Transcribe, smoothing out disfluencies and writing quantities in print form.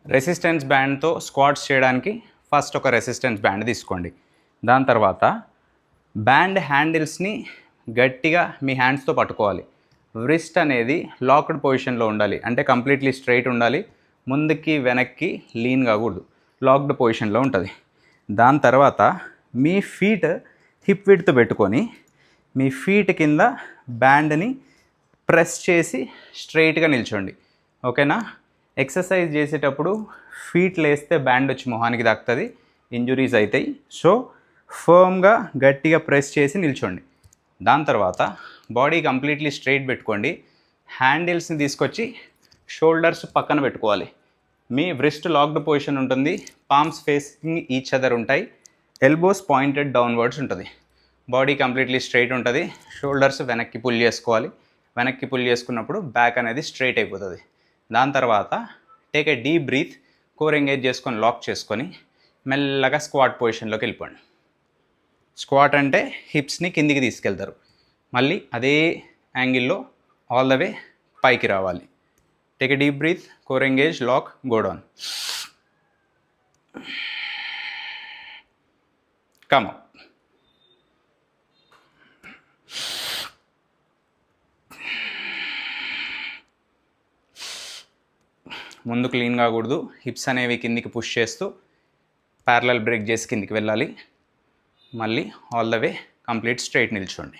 Resistance బ్యాండ్తో squats చేయడానికి first ఒక resistance band తీసుకోండి. దాని తర్వాత బ్యాండ్ హ్యాండిల్స్ని గట్టిగా మీ హ్యాండ్స్తో పట్టుకోవాలి. వ్రిస్ట్ అనేది లాక్డ్ పొజిషన్లో ఉండాలి, అంటే కంప్లీట్లీ స్ట్రైట్ ఉండాలి, ముందుకి వెనక్కి లీన్ కాకూడదు, లాక్డ్ పొజిషన్లో ఉంటుంది. దాని తర్వాత మీ ఫీట్ హిప్ విడ్త్ పెట్టుకొని మీ ఫీట్ కింద బ్యాండ్ని ప్రెస్ చేసి స్ట్రైట్గా నిల్చోండి. ఓకేనా? ఎక్సర్సైజ్ చేసేటప్పుడు ఫీట్ లేస్తే బ్యాండ్ వచ్చి మొహానికి తాకుతుంది, ఇంజురీస్ అవుతాయి. సో ఫర్మ్గా గట్టిగా ప్రెస్ చేసి నిల్చోండి. దాని తర్వాత బాడీ కంప్లీట్లీ స్ట్రైట్ పెట్టుకోండి. హ్యాండిల్స్ని తీసుకొచ్చి షోల్డర్స్ పక్కన పెట్టుకోవాలి. మీ వ్రిస్ట్ లాక్డ్ పొజిషన్ ఉంటుంది, పామ్స్ ఫేసింగ్ ఈచ్ అదర్ ఉంటాయి, ఎల్బోస్ పాయింటెడ్ డౌన్వర్డ్స్ ఉంటుంది. బాడీ కంప్లీట్లీ స్ట్రైట్ ఉంటుంది, షోల్డర్స్ వెనక్కి పుల్ చేసుకోవాలి. వెనక్కి పుల్ చేసుకున్నప్పుడు బ్యాక్ అనేది స్ట్రైట్ అయిపోతుంది. దాని తర్వాత take a deep breath, core engage చేసుకొని లాక్ చేసుకొని మెల్లగా స్క్వాట్ పొజిషన్లోకి వెళ్ళిపోండి. స్క్వాట్ అంటే హిప్స్ని కిందికి తీసుకెళ్తారు, మళ్ళీ అదే యాంగిల్లో ఆల్ ద వే పైకి రావాలి. Take a deep breath, core engage, lock, go down. Come up. ముందు క్లీన్ కాకూడదు, హిప్స్ అనేవి కిందికి పుష్ చేస్తూ ప్యారలల్ బ్రేక్ చేసి కిందికి వెళ్ళాలి. మళ్ళీ all the way complete straight నిల్చోండి.